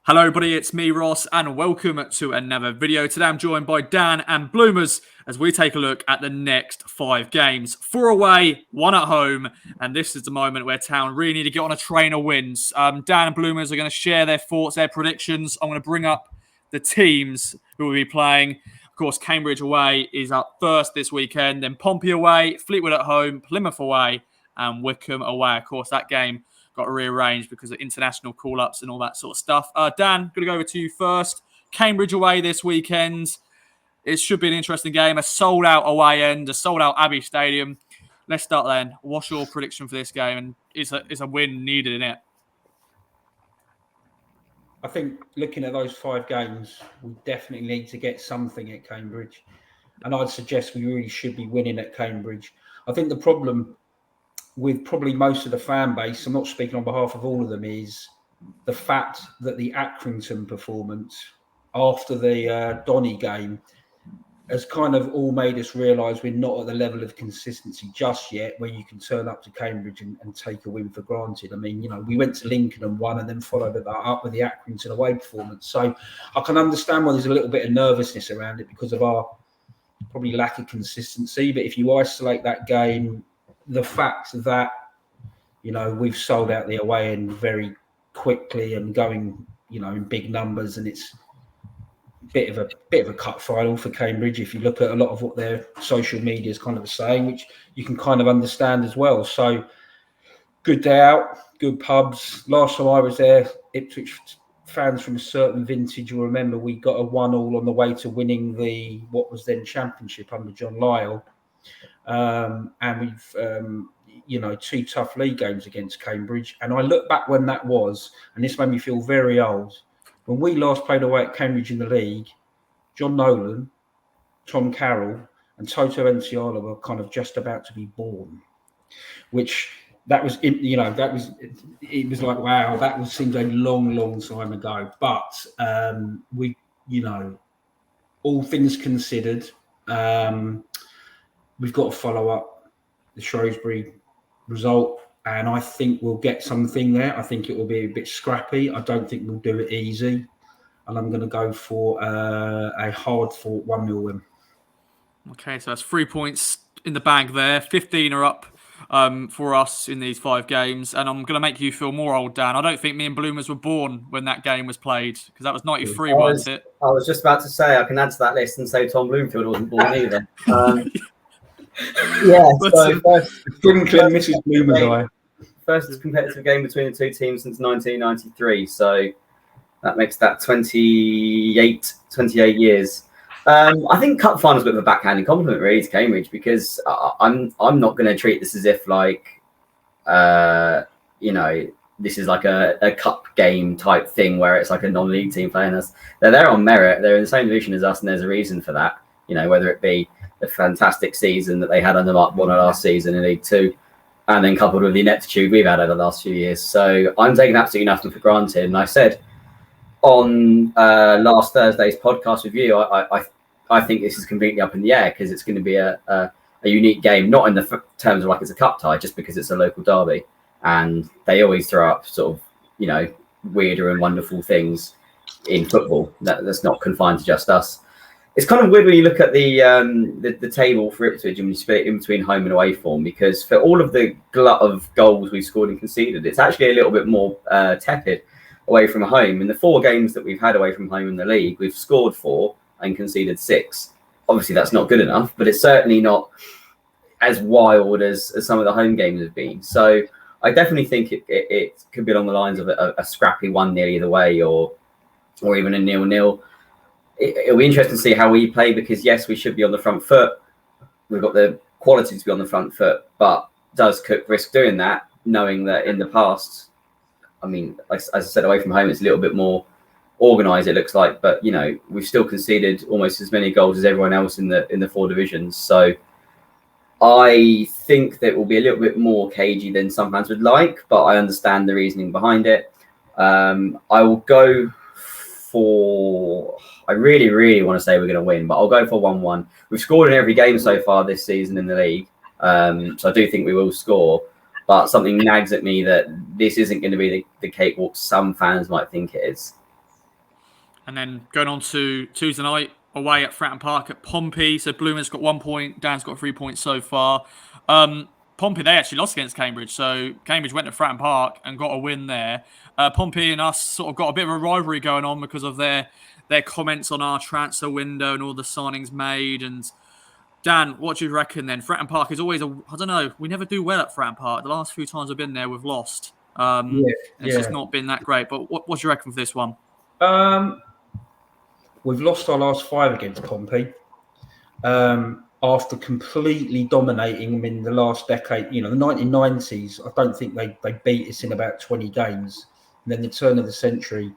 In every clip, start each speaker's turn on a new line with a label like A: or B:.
A: Hello everybody, it's me Ross and welcome to another video. Today I'm joined by Dan and Bloomers as we take a look at the next 5 games. 4 away, 1 at home, and this is the moment where Town really need to get on a train of wins. Dan and Bloomers are going to share their thoughts, their predictions. I'm going to bring up the teams who will be playing. Of course, Cambridge away is up first this weekend, then Pompey away, Fleetwood at home, Plymouth away, and Wycombe away. Of course, that game got rearranged because of international call-ups and all that sort of stuff. Dan, going to go over to you first. Cambridge away this weekend. It should be an interesting game. A sold-out away end, a sold-out Abbey Stadium. Let's start then. What's your prediction for this game? And is a win needed in it?
B: I think looking at those 5 games, we definitely need to get something at Cambridge. And I'd suggest we really should be winning at Cambridge. I think the problem with probably most of the fan base, I'm not speaking on behalf of all of them, is the fact that the Accrington performance after the Donny game has kind of all made us realise we're not at the level of consistency just yet where you can turn up to Cambridge and take a win for granted. I mean, we went to Lincoln and won and then followed that up with the Accrington away performance. So I can understand why there's a little bit of nervousness around it because of our probably lack of consistency. But if you isolate that game, the fact that, we've sold out the away end very quickly and going, in big numbers, and it's a bit of a cut final for Cambridge. If you look at a lot of what their social media is kind of saying, which you can kind of understand as well. So good day out, good pubs. Last time I was there, Ipswich fans from a certain vintage will remember we got a 1-1 on the way to winning what was then Championship under John Lyall. And we've, 2 tough league games against Cambridge. And I look back when that was, and this made me feel very old. When we last played away at Cambridge in the league, John Nolan, Tom Carroll, and Toto Enciala were kind of just about to be born. It was like, wow, that seems a long, long time ago. But all things considered, we've got to follow up the Shrewsbury result, and I think we'll get something there. I think it will be a bit scrappy. I don't think we'll do it easy, and I'm going to go for a hard-fought 1-0 win.
A: Okay, so that's 3 points in the bag there. 15 are up for us in these 5 games, and I'm going to make you feel more old, Dan. I don't think me and Bloomers were born when that game was played, because that was 93, wasn't it?
C: I was just about to say, I can add to that list and say Tom Bloomfield wasn't born either. First competitive game between the 2 teams since 1993, so that makes that 28 years. I think cup final is a bit of a backhanded compliment really to Cambridge, because I'm not going to treat this as if this is like a cup game type thing where it's like a non-league team playing us. They're there on merit. They're in the same division as us, and there's a reason for that. Whether it be the fantastic season that they had under Mark Bonner last season in League 2, and then coupled with the ineptitude we've had over the last few years. So I'm taking absolutely nothing for granted. And I said on last Thursday's podcast with you, I think this is completely up in the air, because it's going to be a unique game, not in the terms of like it's a cup tie, just because it's a local derby. And they always throw up sort of, weirder and wonderful things in football that's not confined to just us. It's kind of weird when you look at the table for Ipswich and you split it in between home and away form, because for all of the glut of goals we've scored and conceded, it's actually a little bit more tepid away from home. In the 4 games that we've had away from home in the league, we've scored 4 and conceded 6. Obviously, that's not good enough, but it's certainly not as wild as some of the home games have been. So I definitely think it could be along the lines of a scrappy 1-0 either way, or even a 0-0. It'll be interesting to see how we play, because yes, we should be on the front foot. We've got the quality to be on the front foot, but does Cook risk doing that, knowing that in the past, I mean, as I said, away from home, it's a little bit more organised, it looks like, but we've still conceded almost as many goals as everyone else in the 4 divisions. So I think that it will be a little bit more cagey than some fans would like, but I understand the reasoning behind it. I will go for, I really, really want to say we're going to win, but I'll go for 1-1. We've scored in every game so far this season in the league, so I do think we will score. But something nags at me that this isn't going to be the cakewalk some fans might think it is.
A: And then going on to Tuesday night, away at Fratton Park at Pompey. So Bloomer's got 1 point, Dan's got 3 points so far. Pompey, they actually lost against Cambridge. So Cambridge went to Fratton Park and got a win there. Pompey and us sort of got a bit of a rivalry going on because of their comments on our transfer window and all the signings made. And Dan, what do you reckon then? Fratton Park is always I don't know, we never do well at Fratton Park. The last few times I've been there, we've lost. It's just not been that great. But what do you reckon for this one?
B: We've lost our last 5 against Pompey. After completely dominating them in the last decade, the 1990s, I don't think they beat us in about 20 games. And then the turn of the century,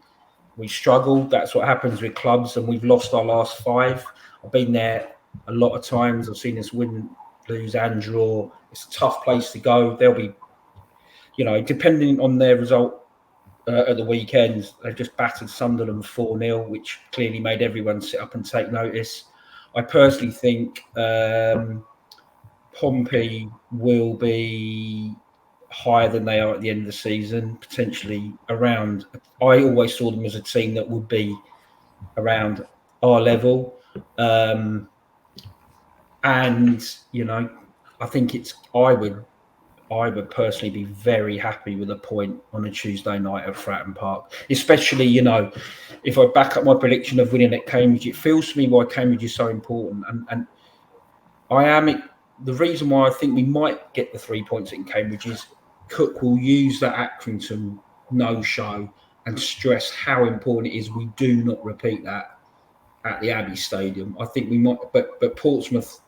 B: we struggled. That's what happens with clubs, and we've lost our last 5. I've been there a lot of times. I've seen us win, lose, and draw. It's a tough place to go. They'll be, depending on their result at the weekend, they've just battered Sunderland 4-0, which clearly made everyone sit up and take notice. I personally think Pompey will be higher than they are at the end of the season, potentially around. I always saw them as a team that would be around our level. And, I think I would personally be very happy with a point on a Tuesday night at Fratton Park, especially, if I back up my prediction of winning at Cambridge. It feels to me why Cambridge is so important. And the reason why I think we might get the 3 points in Cambridge is Cook will use that Accrington no-show and stress how important it is we do not repeat that at the Abbey Stadium. I think we might, but Portsmouth,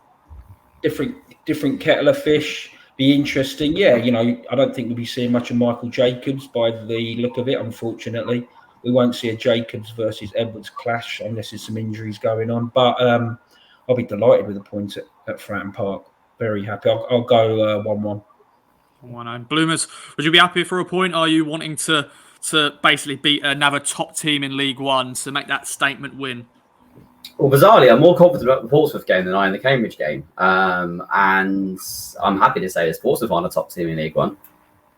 B: different kettle of fish. Be interesting. Yeah, I don't think we'll be seeing much of Michael Jacobs by the look of it, unfortunately. We won't see a Jacobs versus Edwards clash unless there's some injuries going on. But I'll be delighted with the points at Fratton Park. Very happy. I'll go 1-1.
A: 1-0. Bloomers, would you be happy for a point? Are you wanting to basically beat another top team in League One to make that statement win?
C: Well, bizarrely, I'm more confident about the Portsmouth game than I am the Cambridge game. And I'm happy to say that Portsmouth aren't a top team in League One.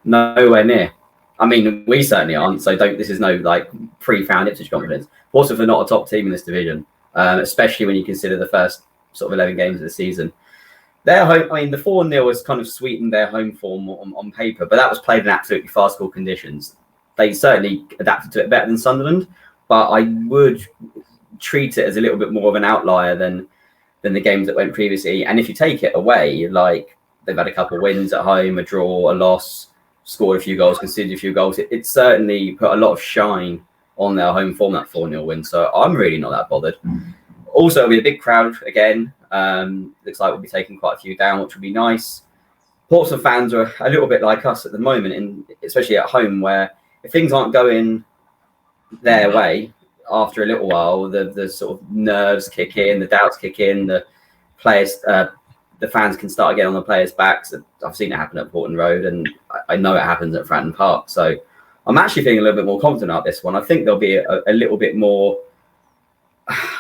C: Nowhere near. I mean, we certainly aren't. So this is no pre-found Ipswich confidence. Portsmouth are not a top team in this division, especially when you consider the first sort of 11 games of the season. Their home, the 4-0 has kind of sweetened their home form on paper, but that was played in absolutely farcical conditions. They certainly adapted to it better than Sunderland, but I would treat it as a little bit more of an outlier than the games that went previously. And if you take it away, they've had a couple of wins at home, a draw, a loss, scored a few goals, conceded a few goals. It certainly put a lot of shine on their home form, that 4-0 win. So I'm really not that bothered. Also, it'll be a big crowd again. Looks like we'll be taking quite a few down, which will be nice. Portsmouth fans are a little bit like us at the moment, and especially at home, where if things aren't going their way, after a little while, the sort of nerves kick in, the doubts kick in, the players, the fans can start getting on the players' backs. I've seen it happen at Porton Road, and I know it happens at Fratton Park. So I'm actually feeling a little bit more confident about this one. I think there'll be a little bit more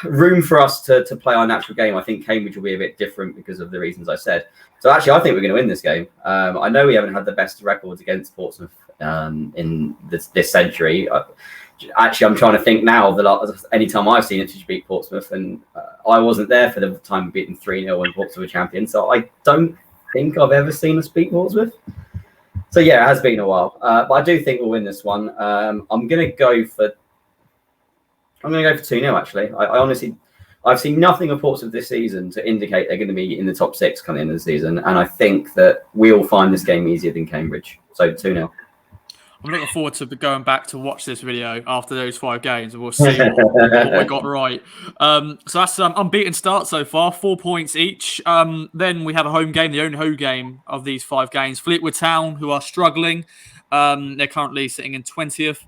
C: room for us to play our natural game. I think Cambridge will be a bit different because of the reasons I said. So actually, I think we're going to win this game. I know we haven't had the best records against Portsmouth in this century. Actually, I'm trying to think now of any time I've seen Ipswich beat Portsmouth, and I wasn't there for the time we beat them 3-0 when Portsmouth were champion. So I don't think I've ever seen us beat Portsmouth. So yeah, it has been a while, but I do think we'll win this one. I'm going to go for 2-0. Actually, I honestly, I've seen nothing of Portsmouth this season to indicate they're going to be in the top 6 coming into the season, and I think that we'll find this game easier than Cambridge. So 2-0.
A: I'm looking forward to going back to watch this video after those 5 games, and we'll see what we got right. So that's unbeaten start so far, 4 points each. Then we have a home game, the only home game of these 5 games. Fleetwood Town, who are struggling. They're currently sitting in 20th.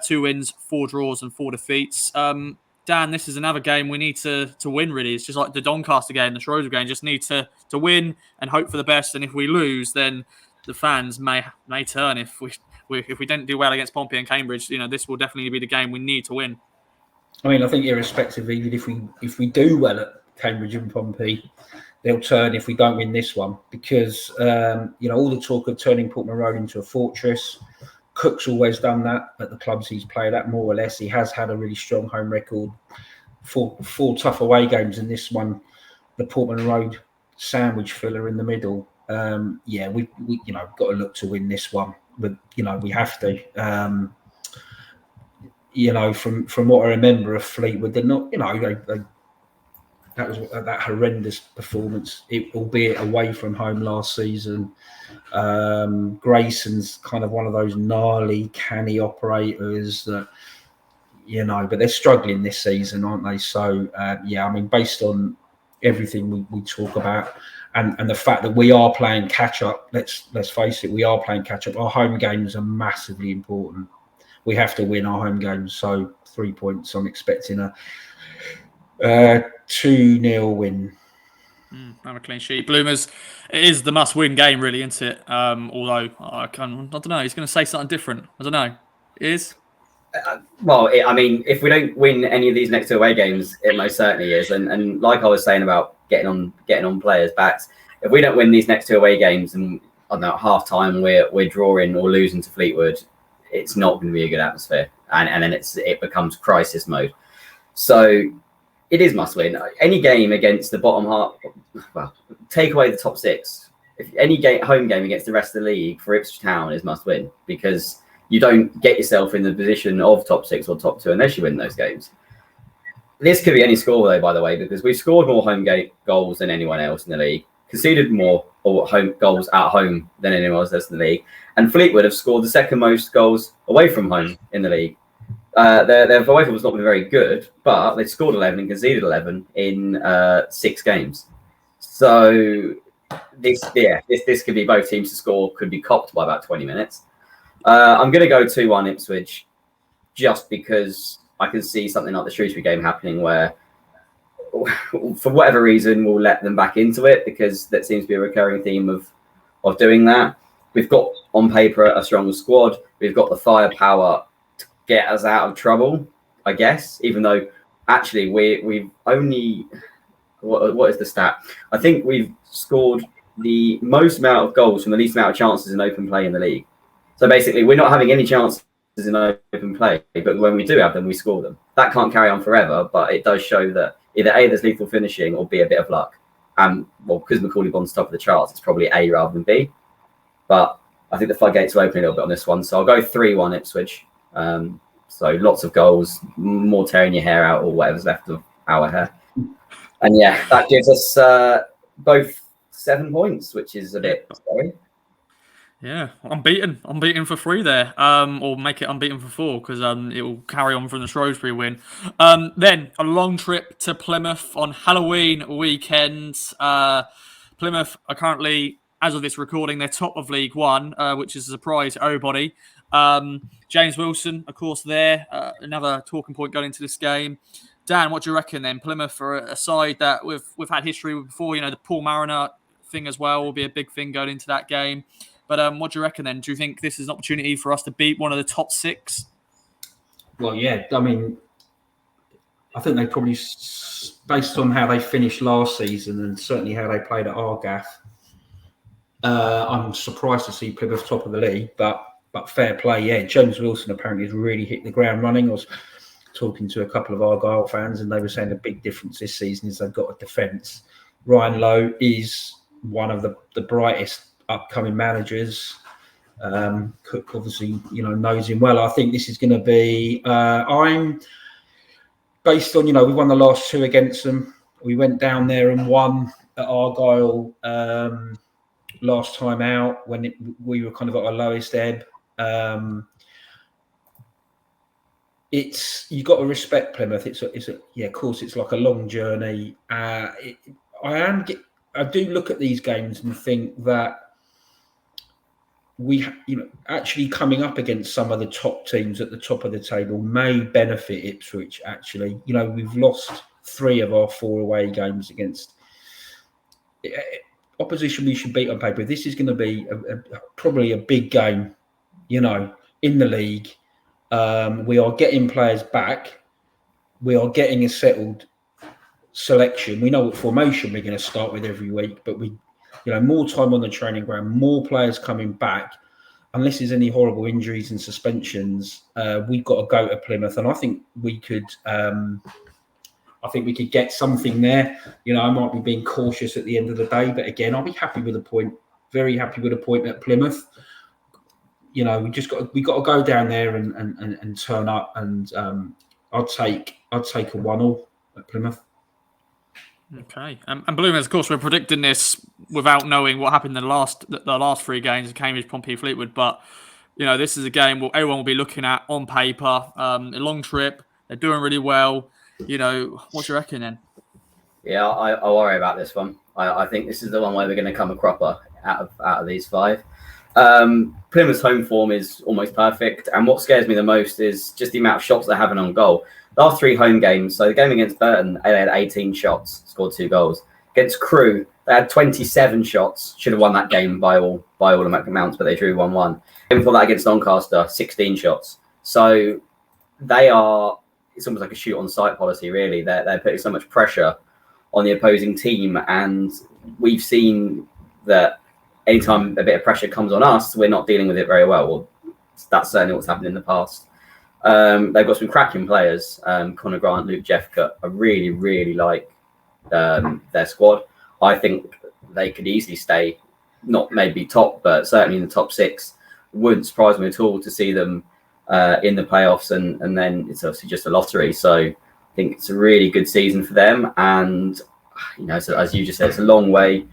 A: 2 wins, 4 draws, and 4 defeats. Dan, this is another game we need to win, really. It's just like the Doncaster game, the Schroeder game. Just need to win and hope for the best. And if we lose, then the fans may turn if we don't do well against Pompey and Cambridge. This will definitely be the game we need to win.
B: I think irrespective, even if we do well at Cambridge and Pompey, they'll turn if we don't win this one, because all the talk of turning Portman Road into a fortress, Cook's always done that at the clubs he's played at, more or less. He has had a really strong home record. Four tough away games, and this one, the Portman Road sandwich filler in the middle. We got to look to win this one, but we have to. From what I remember of Fleetwood, they're not. That was that horrendous performance, albeit away from home last season. Grayson's kind of one of those gnarly, canny operators that, but they're struggling this season, aren't they? So, based on everything we talk about and the fact that we are playing catch up, let's face it, we are playing catch up. Our home games are massively important. We have to win our home games. So 3 points, I'm expecting a 2-0 win.
A: I'm a clean sheet. Bloomers, it is the must-win game, really, isn't it? Although I don't know. He's going to say something different. I don't know. It is.
C: If we don't win any of these next 2 away games, it most certainly is. And like I was saying about getting on players' backs, if we don't win these next 2 away games, and I don't know, at half time we're drawing or losing to Fleetwood, it's not going to be a good atmosphere, and then it becomes crisis mode. So it is must win. Any game against the bottom half, well, take away the top 6. If any home game against the rest of the league for Ipswich Town is must win, because you don't get yourself in the position of top 6 or top 2 unless you win those games. This could be any score, though, by the way, because we've scored more home goals than anyone else in the league, conceded more home goals at home than anyone else in the league, and Fleetwood have scored the second most goals away from home in the league. Their away form has not been very good, but they've scored 11 and conceded 11 in 6 games. So this could be both teams to score, could be copped by about 20 minutes. I'm going to go 2-1 Ipswich, just because I can see something like the Shrewsbury game happening where, for whatever reason, we'll let them back into it, because that seems to be a recurring theme of doing that. We've got, on paper, a strong squad. We've got the firepower to get us out of trouble, I guess, even though actually we've only... What is the stat? I think we've scored the most amount of goals from the least amount of chances in open play in the league. So basically, we're not having any chances in open play, but when we do have them, we score them. That can't carry on forever, but it does show that either A, there's lethal finishing, or B, a bit of luck. Because Macaulay Bond's top of the charts, it's probably A rather than B. But I think the floodgates will open a little bit on this one. So I'll go 3-1 Ipswich. So lots of goals, more tearing your hair out or whatever's left of our hair. And yeah, that gives us both 7 points, which is a bit scary.
A: Yeah, unbeaten for 3 there, or make it unbeaten for 4, because it will carry on from the Shrewsbury win. Then a long trip to Plymouth on Halloween weekend. Plymouth are currently, as of this recording, they're top of League One, which is a surprise to everybody. James Wilson, of course, there, another talking point going into this game. Dan, what do you reckon then? Plymouth are a side that we've had history with before. The Paul Mariner thing as well will be a big thing going into that game. But what do you reckon then? Do you think this is an opportunity for us to beat one of the top 6?
B: Well, yeah. I mean, I think they probably, based on how they finished last season and certainly how they played at Argath, I'm surprised to see Plymouth top of the league. But fair play, yeah. James Wilson apparently has really hit the ground running. I was talking to a couple of Argyle fans, and they were saying the big difference this season is they've got a defence. Ryan Lowe is one of the brightest upcoming managers. Cook obviously knows him well. I think this is going to be I'm based on we won the last 2 against them. We went down there and won at Argyle last time out when we were kind of at our lowest ebb. You got to respect Plymouth. Of course it's like a long journey. I do look at these games and think that we, actually coming up against some of the top teams at the top of the table may benefit Ipswich. Actually, we've lost 3 of our 4 away games against opposition we should beat on paper. This is going to be probably a big game, in the league. We are getting players back. We are getting a settled selection. We know what formation we're going to start with every week, but more time on the training ground, more players coming back. unless there's any horrible injuries and suspensions, we've got to go to Plymouth, and I think we could. I think we could get something there. I might be being cautious at the end of the day, but again, I'll be happy with a point. Very happy with a point at Plymouth. We got to go down there and turn up, and I'd take a 1-1 at Plymouth.
A: Okay, and Bloomers, of course, we're predicting this without knowing what happened in the last 3 games of Cambridge, Pompey, Fleetwood. But this is a game where everyone will be looking at on paper. A long trip, they're doing really well. What do you reckon then?
C: Yeah, I worry about this one. I think this is the one where we're going to come a cropper out of these 5. Plymouth's home form is almost perfect, and what scares me the most is just the amount of shots they're having on goal. The last 3 home games, so the game against Burton, they had 18 shots, scored 2 goals. Against Crewe, they had 27 shots, should have won that game by all amounts, but they drew 1-1. And before that against Doncaster, 16 shots. So it's almost like a shoot on sight policy, really. They're putting so much pressure on the opposing team, and we've seen that anytime a bit of pressure comes on us, we're not dealing with it very well. Well, that's certainly what's happened in the past. They've got some cracking players. Conor Grant, Luke Jeffcott. I really, really like their squad. I think they could easily stay, not maybe top, but certainly in the top 6. Wouldn't surprise me at all to see them in the playoffs, and then it's obviously just a lottery. So I think it's a really good season for them. And so as you just said, it's a long way.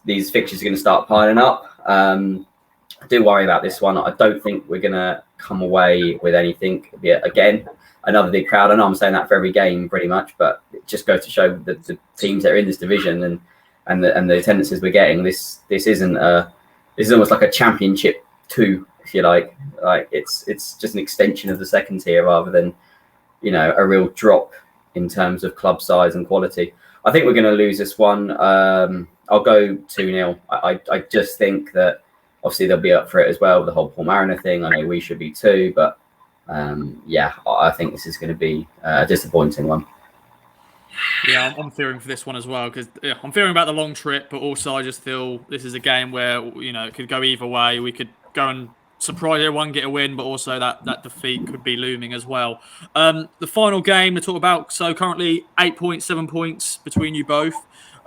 C: These fixtures are going to start piling up. I do worry about this one. I don't think we're going to come away with anything. Again, another big crowd. I know I'm saying that for every game pretty much, but it just goes to show that the teams that are in this division and the attendances we're getting, this is almost like a championship 2, if you like. Like it's just an extension of the second tier rather than a real drop in terms of club size and quality. I think we're going to lose this one. I'll go 2-0. I just think that obviously they'll be up for it as well, the whole Paul Mariner thing. I know we should be too, but I think this is going to be a disappointing one.
A: Yeah, I'm fearing for this one as well, because I'm fearing about the long trip, but also I just feel this is a game where it could go either way. We could go and surprise everyone, get a win, but also that defeat could be looming as well. The final game to talk about, so currently 8 points, 7 points between you both.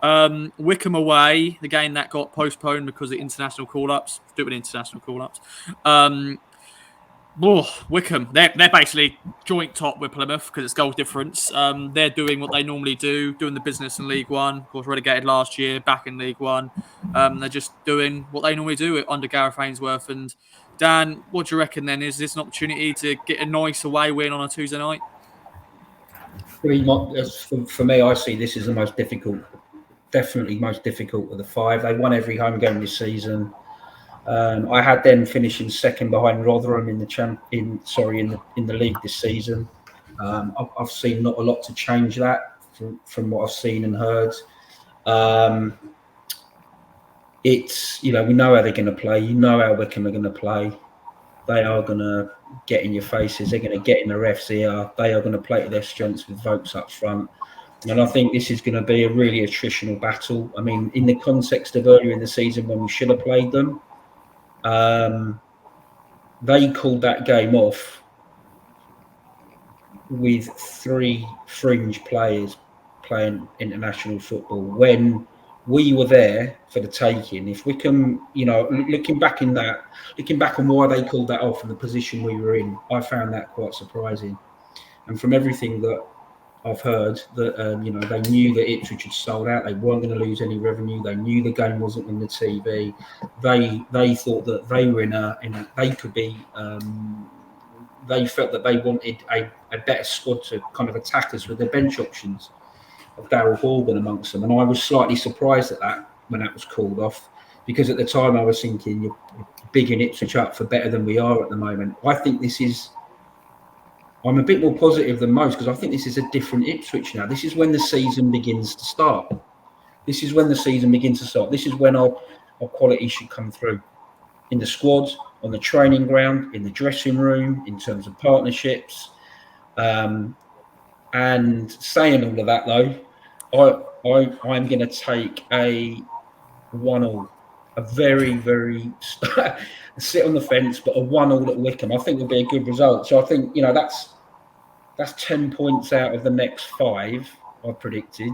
A: Wycombe away, the game that got postponed because of international call-ups, stupid international call-ups. Wycombe, they're basically joint top with Plymouth because it's goal difference. They're doing what they normally do, doing the business in League One. Of course, relegated last year, back in League One. They're just doing what they normally do under Gareth Ainsworth. And Dan, what do you reckon then? Is this an opportunity to get a nice away win on a Tuesday night?
B: For me, I see this as the most difficult. Definitely most difficult of the 5. They won every home game this season. I had them finishing second behind Rotherham in the league this season. I've seen not a lot to change that from what I've seen and heard. It's we know how they're going to play. You know how Wycombe are going to play. They are going to get in your faces. They're going to get in the ref's ear. They are going to play to their strengths with Vokes up front. And I think this is going to be a really attritional battle. I mean, in the context of earlier in the season when we should have played them, they called that game off with 3 fringe players playing international football when we were there for the taking. If Wycombe, looking back on why they called that off and the position we were in, I found that quite surprising. And from everything that I've heard, that they knew that Ipswich had sold out. They weren't going to lose any revenue. They knew the game wasn't on the TV. They thought that they were they could be. They felt that they wanted a better squad to kind of attack us with their bench options of Darryl Horgan amongst them. And I was slightly surprised at that when that was called off, because at the time I was thinking you're bigging Ipswich up for better than we are at the moment. I think this is. I'm a bit more positive than most because I think this is a different Ipswich now. This is when the season begins to start. This is when our quality should come through. In the squad, on the training ground, in the dressing room, in terms of partnerships. And saying all of that though, I'm going to take a 1-1 a very, very sit on the fence, but a 1-1 at Wycombe, I think would be a good result. So I think, that's 10 points out of the next 5 I predicted,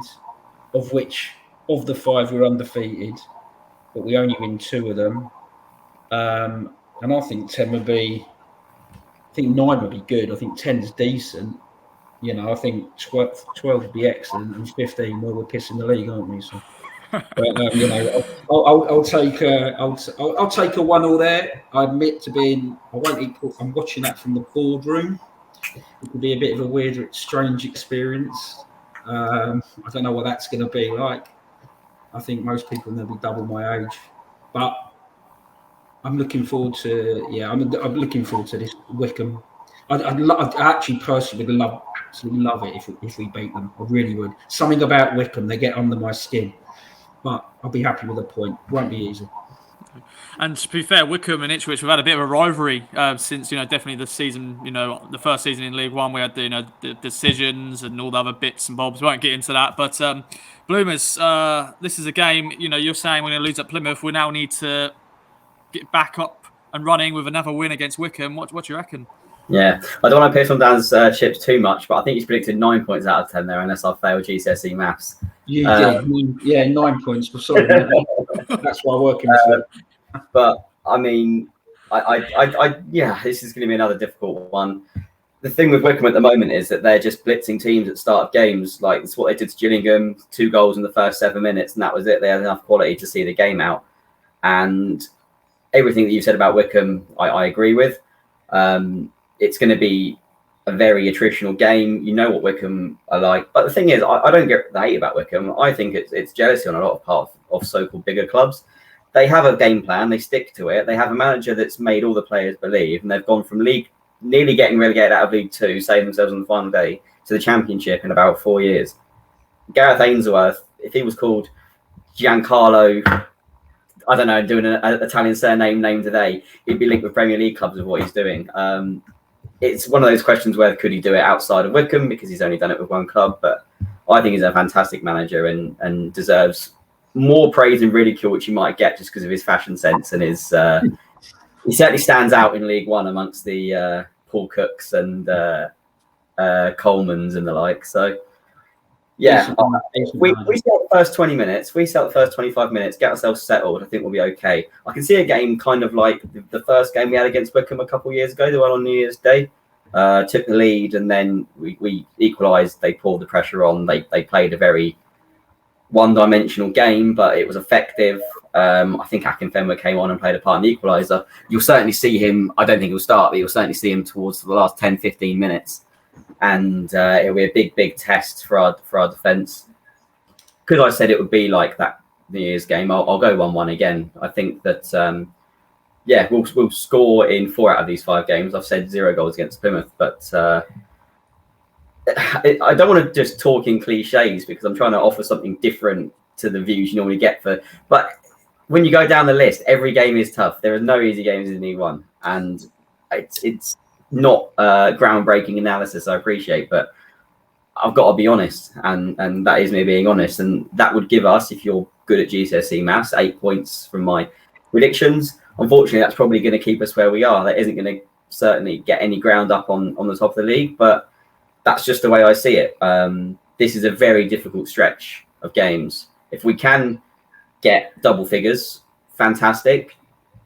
B: of which of the 5 we're undefeated, but we only win 2 of them. And I think 10 would be. I think 9 would be good. I think 10 is decent. I think 12 would be excellent, and 15, well, we're pissing the league, aren't we? So, but I'll take a 1-1 there. I admit to being. I won't equal. I'm watching that from the boardroom. It could be a bit of a weird, strange experience. I don't know what that's going to be like. I think most people will be double my age, but I'm looking forward to. Yeah, I'm looking forward to this Wycombe. I actually personally would absolutely love it if we beat them. I really would. Something about Wycombe, they get under my skin, but I'll be happy with a point. Won't be easy.
A: And to be fair, Wycombe and Ipswich, we've had a bit of a rivalry since, definitely the season, the first season in League One. We had the decisions and all the other bits and bobs. We won't get into that. But Bloomers, this is a game, you're saying we're going to lose at Plymouth. We now need to get back up and running with another win against Wycombe. What do you reckon?
C: Yeah, I don't want to piss on Dan's chips too much, but I think he's predicted 9 points out of 10 there, unless I fail GCSE maths.
B: You did, yeah, 9 points. But sorry, that's why I work in this.
C: But I mean, yeah, this is going to be another difficult one. The thing with Wycombe at the moment is that they're just blitzing teams at start of games. Like, it's what they did to Gillingham, 2 goals in the first 7 minutes, and that was it. They had enough quality to see the game out. And everything that you said about Wycombe, I agree with. It's going to be a very attritional game. You know what Wycombe are like. But the thing is, I don't get the hate about Wycombe. I think it's jealousy on a lot of part of so-called bigger clubs. They have a game plan. They stick to it. They have a manager that's made all the players believe, and they've gone from nearly getting relegated out of League Two, saving themselves on the final day, to the Championship in about 4 years. Gareth Ainsworth, if he was called Giancarlo, I don't know, doing an Italian surname name today, he'd be linked with Premier League clubs with what he's doing. It's one of those questions where could he do it outside of Wycombe, because he's only done it with one club. But I think he's a fantastic manager and deserves more praise and ridicule, which he might get just because of his fashion sense and his. He certainly stands out in League One amongst the Paul Cooks and Colemans and the like. So, yeah, we sell the first 20 minutes. We sell the first 25 minutes, get ourselves settled. I think we'll be okay. I can see a game kind of like the first game we had against Wycombe a couple of years ago, the one on New Year's Day. Took the lead and then we equalised. They pulled the pressure on. They played a very one-dimensional game, but it was effective. I think Akinfenwa came on and played a part in the equaliser. You'll certainly see him. I don't think he'll start, but you'll certainly see him towards the last 10, 15 minutes. And it'll be a big test for our defence. Because I said it would be like that New Year's game, I'll go 1-1 again. I think that we'll score in 4 out of these 5 games. I've said 0 goals against Plymouth, but I don't want to just talk in cliches because I'm trying to offer something different to the views you normally get for. But when you go down the list, every game is tough. There are no easy games in League One, and it's not groundbreaking analysis. I appreciate, but I've got to be honest, and that is me being honest, and that would give us, if you're good at GCSE maths, 8 points from my predictions. Unfortunately, that's probably going to keep us where we are. That isn't going to certainly get any ground up on the top of the league, but that's just the way I see it. This is a very difficult stretch of games. If we can get double figures, fantastic.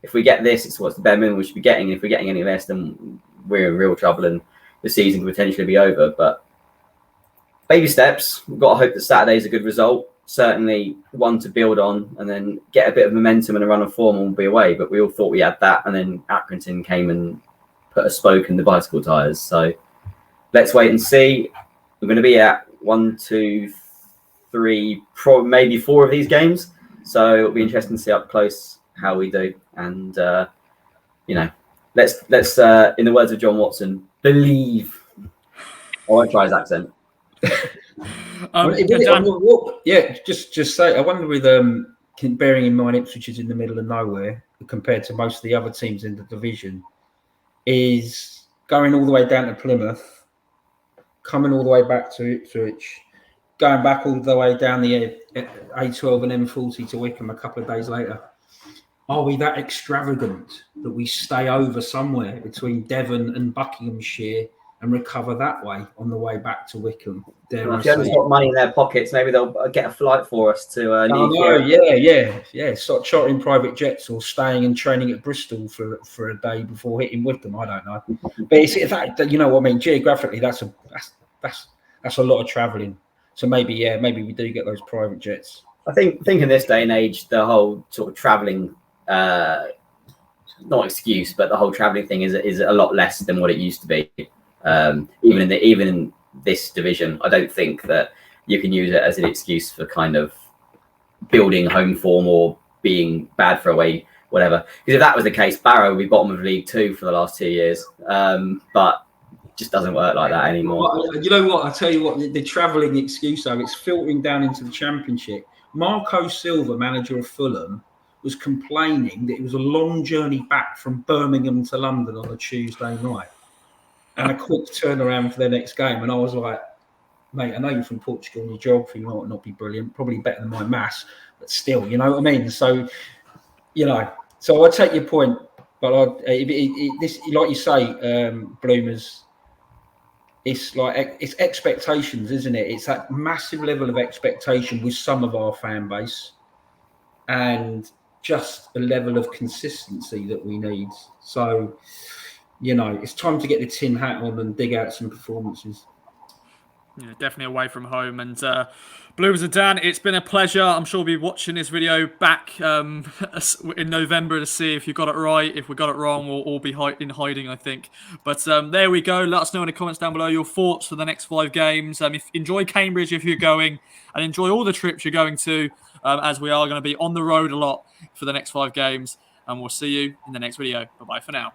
C: If we get this, it's what's the bare minimum we should be getting. If we're getting any less, then we're in real trouble and the season could potentially be over. But baby steps. We've got to hope that Saturday's a good result. Certainly one to build on and then get a bit of momentum and a run of form and we'll be away. But we all thought we had that. And then Accrington came and put a spoke in the bicycle tyres. So let's wait and see. We're going to be at 1, 2, 3, maybe 4 of these games. So it'll be interesting to see up close how we do. And, let's in the words of John Watson, believe. I won't try his accent.
B: Just say, I wonder with bearing in mind Ipswich is in the middle of nowhere compared to most of the other teams in the division, is going all the way down to Plymouth, coming all the way back to Ipswich, going back all the way down the A12 and M40 to Wycombe a couple of days later. are we that extravagant that we stay over somewhere between Devon and Buckinghamshire and recover that way on the way back to Wickham? Dare I
C: If you haven't
B: say?
C: got money in their pockets, maybe they'll get a flight for us to
B: Oh,
C: New
B: no,
C: York.
B: yeah. Start chartering private jets or staying and training at Bristol for a day before hitting Wickham. I don't know, but it's in fact, you know what I mean. Geographically, that's a lot of travelling. So maybe we do get those private jets.
C: I think in this day and age, the whole sort of travelling, not excuse, but the whole travelling thing is a lot less than what it used to be. Even in this division, I don't think that you can use it as an excuse for kind of building home form or being bad for away, whatever. Because if that was the case, Barrow would be bottom of League 2 for the last 2 years. But it just doesn't work like that anymore.
B: Well, you know what? I tell you what, the travelling excuse, though, it's filtering down into the Championship. Marco Silva, manager of Fulham, was complaining that it was a long journey back from Birmingham to London on a Tuesday night and a quick turnaround for their next game. And I was like, mate, I know you're from Portugal and your geography might not be brilliant, probably better than my maths, but still, you know what I mean? So, so I take your point, but this, like you say, Bloomers, it's expectations, isn't it? It's that massive level of expectation with some of our fan base and just a level of consistency that we need. So, it's time to get the tin hat on and dig out some performances.
A: Yeah, definitely away from home. And Bloomers and Dan, it's been a pleasure. I'm sure we'll be watching this video back in November to see if you got it right. If we got it wrong, we'll all be in hiding, I think. But there we go. Let us know in the comments down below your thoughts for the next 5 games. Enjoy Cambridge if you're going, and enjoy all the trips you're going to, as we are going to be on the road a lot for the next 5 games. And we'll see you in the next video. Bye-bye for now.